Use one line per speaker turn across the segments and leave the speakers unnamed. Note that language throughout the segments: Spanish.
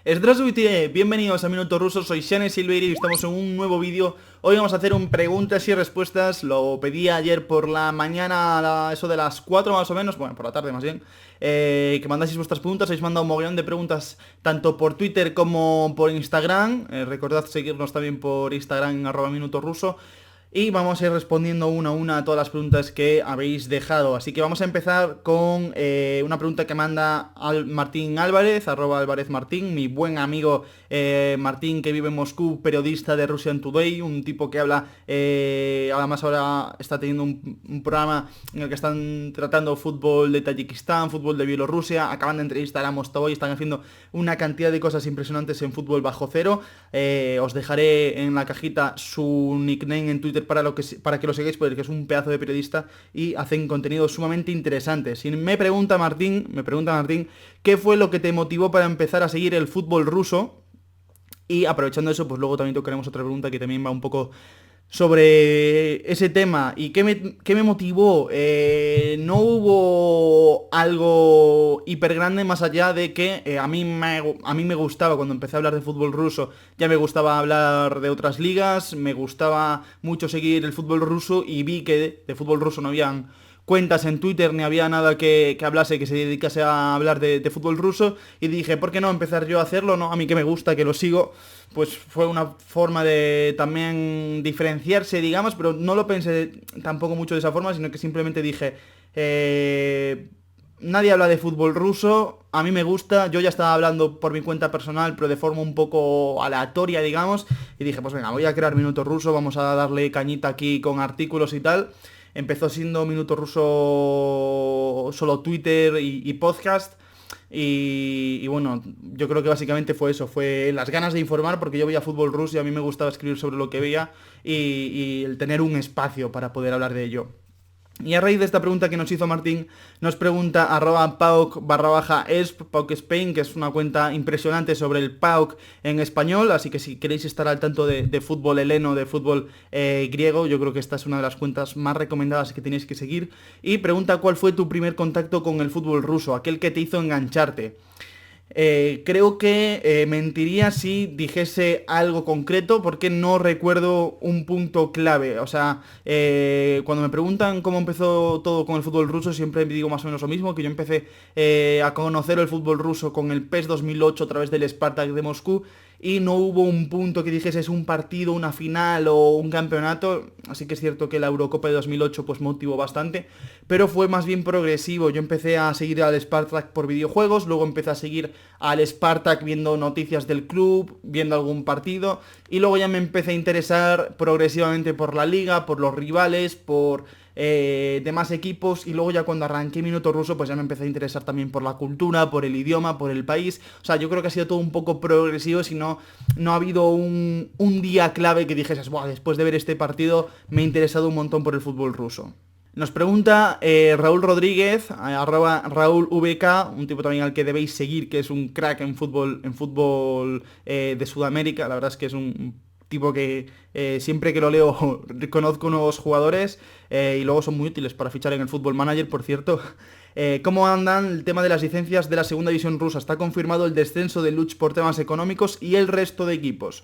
Здравствуйте, bienvenidos a Minuto Ruso, soy Shane Silveira y estamos en un nuevo vídeo. Hoy vamos a hacer un preguntas y respuestas, lo pedí ayer por la mañana, eso de las 4 más o menos, bueno, por la tarde más bien, que mandaseis vuestras preguntas. Habéis mandado un mogollón de preguntas tanto por Twitter como por Instagram. Recordad seguirnos también por Instagram en @minutoruso. Y vamos a ir respondiendo una a una a todas las preguntas que habéis dejado. Así que vamos a empezar con una pregunta que manda Martín Álvarez, @AlvarezMartín, mi buen amigo Martín, que vive en Moscú, periodista de Russian Today, un tipo que habla, además ahora está teniendo un programa en el que están tratando fútbol de Tayikistán, fútbol de Bielorrusia, acaban de entrevistar a Mostovoy, están haciendo una cantidad de cosas impresionantes en fútbol bajo cero. Os dejaré en la cajita su nickname en Twitter para que lo sigáis, porque es un pedazo de periodista y hacen contenido sumamente interesante. Si me pregunta Martín, ¿qué fue lo que te motivó para empezar a seguir el fútbol ruso? Y aprovechando eso, pues luego también tocaremos otra pregunta que también va un poco sobre ese tema. ¿Y qué me motivó? No hubo algo hiper grande más allá de que a mí me gustaba, cuando empecé a hablar de fútbol ruso, ya me gustaba hablar de otras ligas, me gustaba mucho seguir el fútbol ruso y vi que de fútbol ruso no habían cuentas en Twitter, ni había nada que hablase, que se dedicase a hablar de fútbol ruso, y dije, ¿por qué no empezar yo a hacerlo? ¿No? A mí que me gusta, que lo sigo, pues fue una forma de también diferenciarse, digamos, pero no lo pensé tampoco mucho de esa forma, sino que simplemente dije, nadie habla de fútbol ruso, a mí me gusta, yo ya estaba hablando por mi cuenta personal, pero de forma un poco aleatoria, digamos, y dije, pues venga, voy a crear Minuto Ruso, vamos a darle cañita aquí con artículos y tal. Empezó siendo Minuto Ruso solo Twitter y podcast. Y bueno, yo creo que básicamente fue eso, fue las ganas de informar, porque yo veía fútbol ruso y a mí me gustaba escribir sobre lo que veía y el tener un espacio para poder hablar de ello. Y a raíz de esta pregunta que nos hizo Martín, nos pregunta @pauk_esp, Pauk Spain, que es una cuenta impresionante sobre el PAOK en español, así que si queréis estar al tanto de fútbol heleno, de fútbol griego, yo creo que esta es una de las cuentas más recomendadas que tenéis que seguir. Y pregunta cuál fue tu primer contacto con el fútbol ruso, aquel que te hizo engancharte. Creo que mentiría si dijese algo concreto, porque no recuerdo un punto clave. O sea, cuando me preguntan cómo empezó todo con el fútbol ruso, siempre digo más o menos lo mismo, que yo empecé a conocer el fútbol ruso con el PES 2008 a través del Spartak de Moscú, y no hubo un punto que dijese es un partido, una final o un campeonato. Así que es cierto que la Eurocopa de 2008 pues motivó bastante, pero fue más bien progresivo. Yo empecé a seguir al Spartak por videojuegos, luego empecé a seguir al Spartak viendo noticias del club, viendo algún partido, y luego ya me empecé a interesar progresivamente por la liga, por los rivales, por demás equipos, y luego ya cuando arranqué Minuto Ruso pues ya me empecé a interesar también por la cultura, por el idioma, por el país. O sea, yo creo que ha sido todo un poco progresivo, si no ha habido un día clave que dijeses, buah, después de ver este partido me he interesado un montón por el fútbol ruso. Nos pregunta Raúl Rodríguez, @RaúlVK, un tipo también al que debéis seguir, que es un crack en fútbol de Sudamérica. La verdad es que es un tipo que siempre que lo leo reconozco nuevos jugadores, y luego son muy útiles para fichar en el Football Manager, por cierto. ¿Cómo andan el tema de las licencias de la segunda división rusa? Está confirmado el descenso de Luch por temas económicos y el resto de equipos.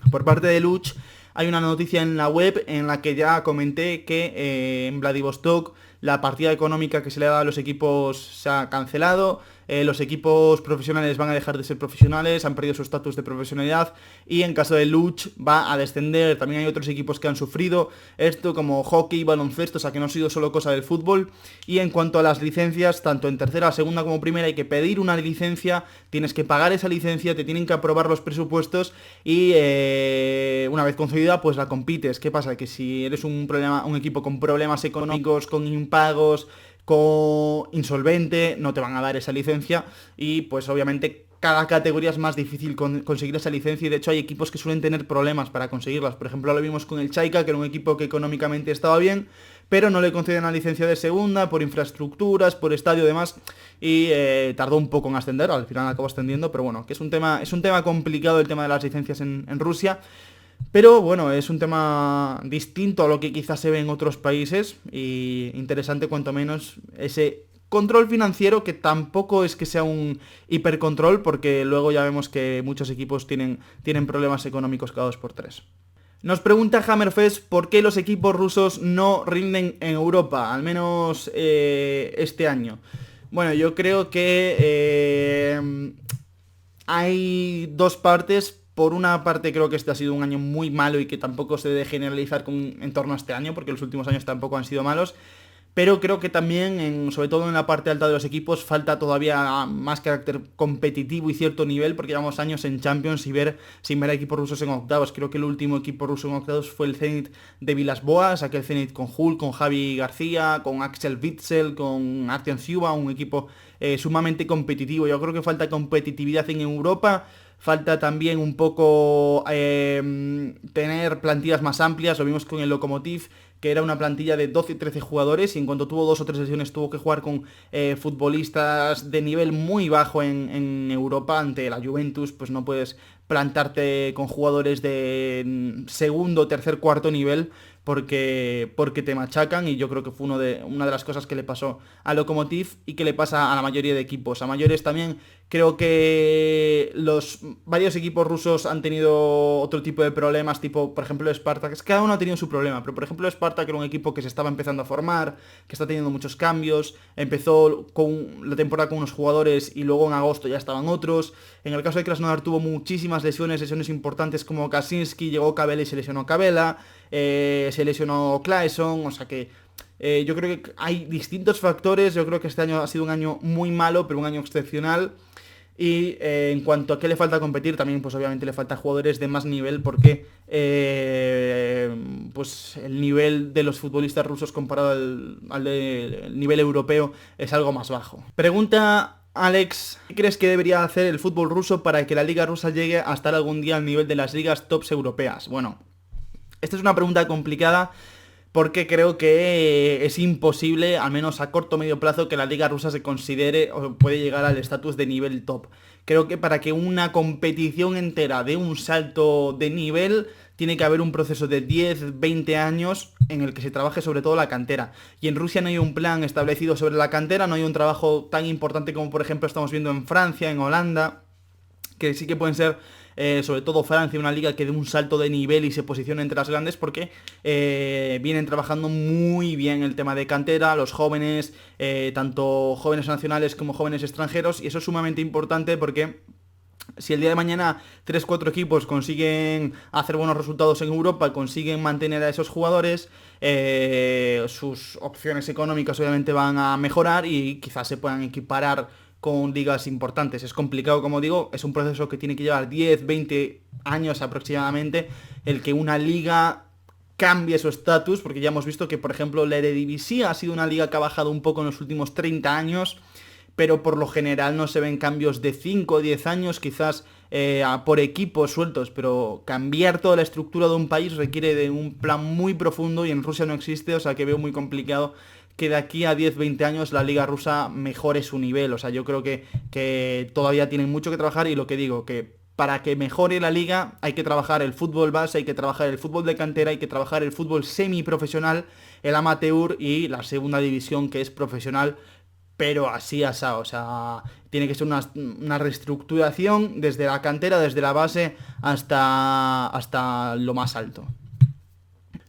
Por parte de Luch hay una noticia en la web en la que ya comenté que en Vladivostok la partida económica que se le ha dado a los equipos se ha cancelado. Los equipos profesionales van a dejar de ser profesionales, han perdido su estatus de profesionalidad, y en caso de Luch va a descender. También hay otros equipos que han sufrido esto, como hockey, baloncesto, o sea que no ha sido solo cosa del fútbol. Y en cuanto a las licencias, tanto en tercera, segunda como primera hay que pedir una licencia, tienes que pagar esa licencia, te tienen que aprobar los presupuestos y una vez concedida pues la compites. ¿Qué pasa? Que si eres un equipo con problemas económicos, con impagos, insolvente, no te van a dar esa licencia, y pues obviamente cada categoría es más difícil conseguir esa licencia, y de hecho hay equipos que suelen tener problemas para conseguirlas. Por ejemplo, lo vimos con el Chaika, que era un equipo que económicamente estaba bien, pero no le conceden la licencia de segunda por infraestructuras, por estadio y demás, y tardó un poco en ascender. Al final acabó ascendiendo, pero bueno, que es un tema complicado el tema de las licencias en Rusia. Pero bueno, es un tema distinto a lo que quizás se ve en otros países, y interesante cuanto menos ese control financiero, que tampoco es que sea un hipercontrol, porque luego ya vemos que muchos equipos tienen problemas económicos cada 2x3. Nos pregunta Hammerfest por qué los equipos rusos no rinden en Europa, al menos este año. Bueno, yo creo que hay dos partes. Por una parte creo que este ha sido un año muy malo y que tampoco se debe generalizar en torno a este año, porque los últimos años tampoco han sido malos. Pero creo que también, sobre todo en la parte alta de los equipos, falta todavía más carácter competitivo y cierto nivel, porque llevamos años en Champions sin ver a equipos rusos en octavos. Creo que el último equipo ruso en octavos fue el Zenit de Vilas-Boas, aquel Zenit con Hulk, con Javi García, con Axel Witsel, con Artyom Zyuba, un equipo sumamente competitivo. Yo creo que falta competitividad en Europa. Falta también un poco tener plantillas más amplias. Lo vimos con el Lokomotiv, que era una plantilla de 12-13 jugadores, y en cuanto tuvo 2 o 3 sesiones tuvo que jugar con futbolistas de nivel muy bajo en Europa. Ante la Juventus pues no puedes plantarte con jugadores de segundo, tercer, cuarto nivel, porque te machacan, y yo creo que fue una de las cosas que le pasó a Lokomotiv y que le pasa a la mayoría de equipos. A mayores también creo que los varios equipos rusos han tenido otro tipo de problemas, tipo, por ejemplo, el Spartak. Cada uno ha tenido su problema, pero por ejemplo el Spartak era un equipo que se estaba empezando a formar, que está teniendo muchos cambios, empezó con la temporada con unos jugadores y luego en agosto ya estaban otros. En el caso de Krasnodar tuvo muchísimas lesiones importantes como Kaczynski, llegó Kabela y se lesionó Kabela, se lesionó Claesson, o sea que yo creo que hay distintos factores. Yo creo que este año ha sido un año muy malo, pero un año excepcional. Y en cuanto a qué le falta competir, también pues obviamente le falta jugadores de más nivel, porque pues el nivel de los futbolistas rusos comparado al del nivel europeo es algo más bajo. Pregunta Alex, ¿qué crees que debería hacer el fútbol ruso para que la liga rusa llegue a estar algún día al nivel de las ligas tops europeas? Bueno, esta es una pregunta complicada, porque creo que es imposible, al menos a corto o medio plazo, que la liga rusa se considere o puede llegar al estatus de nivel top. Creo que para que una competición entera dé un salto de nivel, tiene que haber un proceso de 10, 20 años en el que se trabaje sobre todo la cantera. Y en Rusia no hay un plan establecido sobre la cantera, no hay un trabajo tan importante como por ejemplo estamos viendo en Francia, en Holanda, que sí que pueden ser, sobre todo Francia, una liga que dé un salto de nivel y se posicione entre las grandes, porque vienen trabajando muy bien el tema de cantera, los jóvenes, tanto jóvenes nacionales como jóvenes extranjeros, y eso es sumamente importante porque si el día de mañana 3-4 equipos consiguen hacer buenos resultados en Europa, consiguen mantener a esos jugadores, sus opciones económicas obviamente van a mejorar y quizás se puedan equiparar con ligas importantes. Es complicado, como digo, es un proceso que tiene que llevar 10, 20 años aproximadamente, el que una liga cambie su estatus, porque ya hemos visto que, por ejemplo, la Eredivisie ha sido una liga que ha bajado un poco en los últimos 30 años, pero por lo general no se ven cambios de 5 o 10 años, quizás por equipos sueltos, pero cambiar toda la estructura de un país requiere de un plan muy profundo, y en Rusia no existe, o sea que veo muy complicado que de aquí a 10-20 años la liga rusa mejore su nivel. O sea, yo creo que todavía tienen mucho que trabajar, y lo que digo, que para que mejore la liga hay que trabajar el fútbol base, hay que trabajar el fútbol de cantera, hay que trabajar el fútbol semiprofesional, el amateur y la segunda división, que es profesional, pero así asado. O sea, tiene que ser una reestructuración desde la cantera, desde la base hasta lo más alto.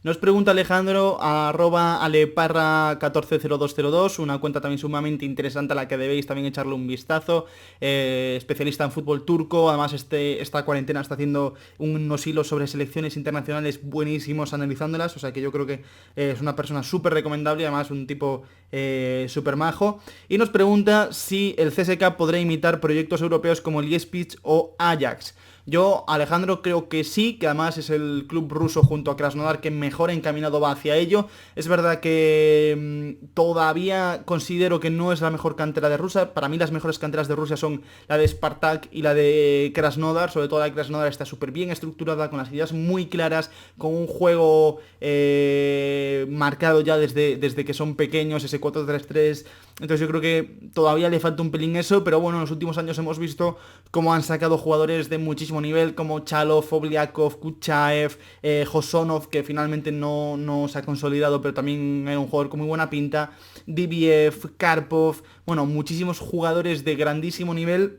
Nos pregunta Alejandro, @aleparra140202, una cuenta también sumamente interesante a la que debéis también echarle un vistazo, especialista en fútbol turco. Además esta cuarentena está haciendo unos hilos sobre selecciones internacionales buenísimos analizándolas, o sea que yo creo que es una persona súper recomendable y además un tipo súper majo. Y nos pregunta si el CSKA podrá imitar proyectos europeos como el Lespich o Ajax. Yo, Alejandro, creo que sí, que además es el club ruso junto a Krasnodar que mejor encaminado va hacia ello. Es verdad que todavía considero que no es la mejor cantera de Rusia. Para mí las mejores canteras de Rusia son la de Spartak y la de Krasnodar. Sobre todo la de Krasnodar está súper bien estructurada, con las ideas muy claras, con un juego marcado ya desde que son pequeños, ese 4-3-3. Entonces yo creo que todavía le falta un pelín eso, pero bueno, en los últimos años hemos visto cómo han sacado jugadores de muchísimo nivel, como Chalov, Obliakov, Kuchaev, Hosonov, que finalmente todavía no se ha consolidado, pero también era un jugador con muy buena pinta. Dibiev, Karpov, bueno, muchísimos jugadores de grandísimo nivel.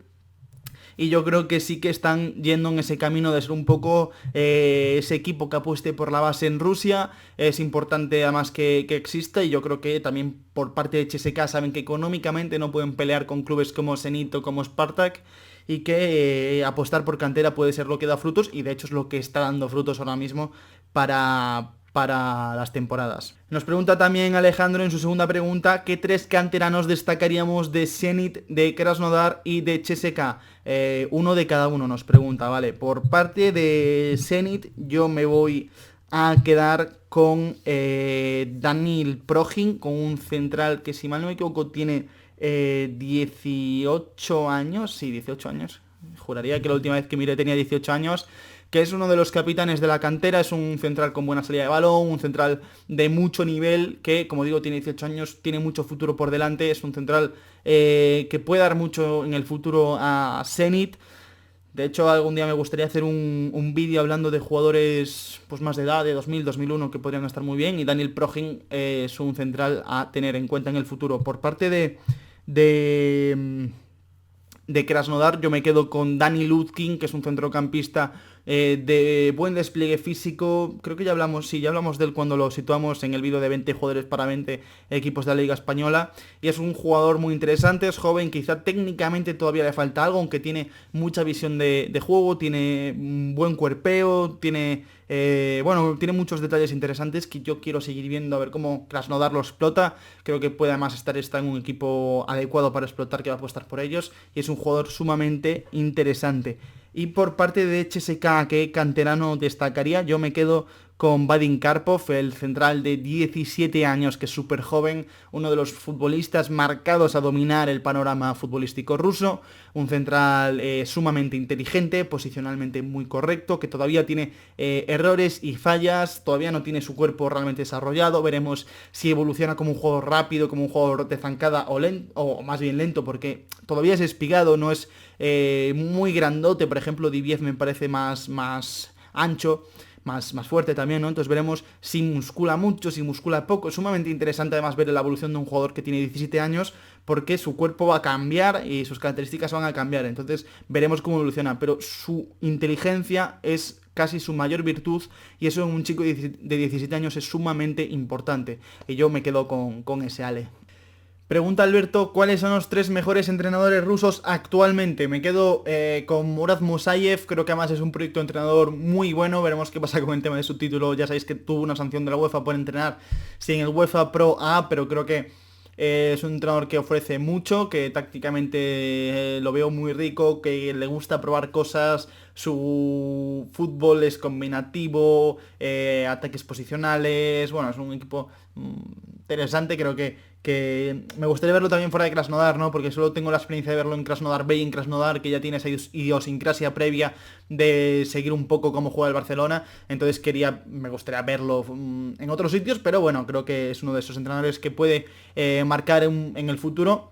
Y yo creo que sí que están yendo en ese camino de ser un poco ese equipo que apueste por la base en Rusia. Es importante además que exista, y yo creo que también por parte de CSKA saben que económicamente no pueden pelear con clubes como Zenit o como Spartak, y que apostar por cantera puede ser lo que da frutos, y de hecho es lo que está dando frutos ahora mismo para las temporadas. Nos pregunta también Alejandro en su segunda pregunta, ¿qué 3 canteranos destacaríamos de Zenit, de Krasnodar y de CSKA? Uno de cada uno nos pregunta, ¿vale? Por parte de Zenit yo me voy a quedar con Danil Projin, con un central que, si mal no me equivoco, tiene 18 años, sí, 18 años, juraría que la última vez que miré tenía 18 años, que es uno de los capitanes de la cantera, es un central con buena salida de balón, un central de mucho nivel, que, como digo, tiene 18 años, tiene mucho futuro por delante, es un central que puede dar mucho en el futuro a Zenit. De hecho, algún día me gustaría hacer un vídeo hablando de jugadores pues más de edad, de 2000, 2001, que podrían estar muy bien, y Daniel Projin es un central a tener en cuenta en el futuro. Por parte de Krasnodar yo me quedo con Dani Lutkin, que es un centrocampista de buen despliegue físico. Creo que ya hablamos de él cuando lo situamos en el vídeo de 20 jugadores para 20 equipos de la Liga Española, y es un jugador muy interesante, es joven, quizá técnicamente todavía le falta algo, aunque tiene mucha visión de juego, tiene un buen cuerpeo, tiene muchos detalles interesantes que yo quiero seguir viendo, a ver cómo Krasnodar lo explota. Creo que puede además está en un equipo adecuado para explotar, que va a apostar por ellos, y es un jugador sumamente interesante. Y por parte de CSKA, ¿qué canterano destacaría? Yo me quedo con Vadim Karpov, el central de 17 años, que es súper joven, uno de los futbolistas marcados a dominar el panorama futbolístico ruso, un central sumamente inteligente, posicionalmente muy correcto, que todavía tiene errores y fallas, todavía no tiene su cuerpo realmente desarrollado. Veremos si evoluciona como un jugador rápido, como un jugador de zancada, o más bien lento, porque todavía es espigado, no es muy grandote. Por ejemplo, Dibiev me parece más ancho, más fuerte también, ¿no? Entonces veremos si muscula mucho, si muscula poco. Es sumamente interesante además ver la evolución de un jugador que tiene 17 años, porque su cuerpo va a cambiar y sus características van a cambiar. Entonces veremos cómo evoluciona, pero su inteligencia es casi su mayor virtud, y eso en un chico de 17 años es sumamente importante. Y yo me quedo con ese Ale. Pregunta Alberto, ¿cuáles son los 3 mejores entrenadores rusos actualmente? Me quedo con Murad Musayev, creo que además es un proyecto de entrenador muy bueno. Veremos qué pasa con el tema de su título. Ya sabéis que tuvo una sanción de la UEFA por entrenar sin el UEFA Pro A, pero creo que es un entrenador que ofrece mucho, que tácticamente lo veo muy rico, que le gusta probar cosas, su fútbol es combinativo, ataques posicionales. Bueno, es un equipo interesante. Creo que me gustaría verlo también fuera de Krasnodar, ¿no? Porque solo tengo la experiencia de verlo en Krasnodar B y en Krasnodar, que ya tiene esa idiosincrasia previa de seguir un poco cómo juega el Barcelona. Entonces me gustaría verlo en otros sitios, pero bueno, creo que es uno de esos entrenadores que puede marcar en el futuro.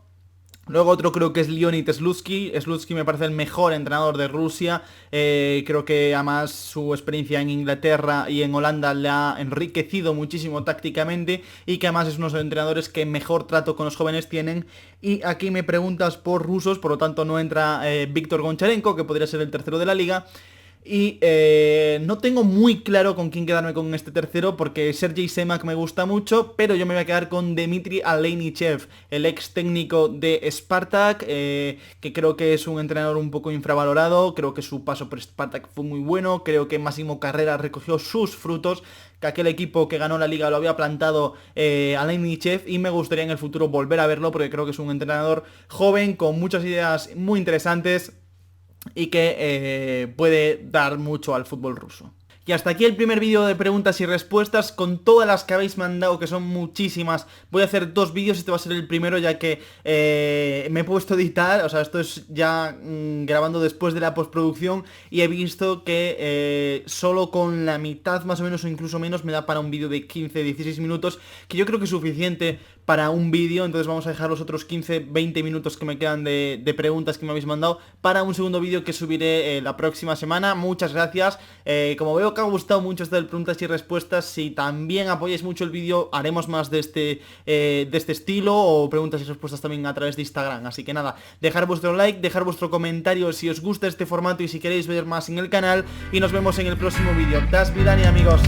Luego otro creo que es Leonid Slutsky. Slutsky me parece el mejor entrenador de Rusia. Creo que además su experiencia en Inglaterra y en Holanda le ha enriquecido muchísimo tácticamente, y que además es uno de los entrenadores que mejor trato con los jóvenes tienen. Y aquí me preguntas por rusos, por lo tanto no entra Víctor Goncharenko, que podría ser el tercero de la liga. Y no tengo muy claro con quién quedarme con este tercero, porque Sergei Semak me gusta mucho, pero yo me voy a quedar con Dmitry Alenichev, el ex técnico de Spartak, que creo que es un entrenador un poco infravalorado. Creo que su paso por Spartak fue muy bueno, creo que Máximo Carrera recogió sus frutos, que aquel equipo que ganó la liga lo había plantado Alenichev, y me gustaría en el futuro volver a verlo, porque creo que es un entrenador joven con muchas ideas muy interesantes y que puede dar mucho al fútbol ruso. Y hasta aquí el primer vídeo de preguntas y respuestas, con todas las que habéis mandado, que son muchísimas. Voy a hacer 2 vídeos, este va a ser el primero, ya que me he puesto a editar, o sea, esto es ya grabando después de la postproducción, y he visto que solo con la mitad más o menos, o incluso menos, me da para un vídeo de 15-16 minutos, que yo creo que es suficiente para un vídeo, entonces vamos a dejar los otros 15-20 minutos que me quedan de preguntas que me habéis mandado para un segundo vídeo que subiré la próxima semana. Muchas gracias, como veo que os ha gustado mucho esto de preguntas y respuestas, si también apoyáis mucho el vídeo haremos más de este estilo, o preguntas y respuestas también a través de Instagram. Así que nada, dejar vuestro like, dejar vuestro comentario si os gusta este formato y si queréis ver más en el canal, y nos vemos en el próximo vídeo. Das Vidani, amigos.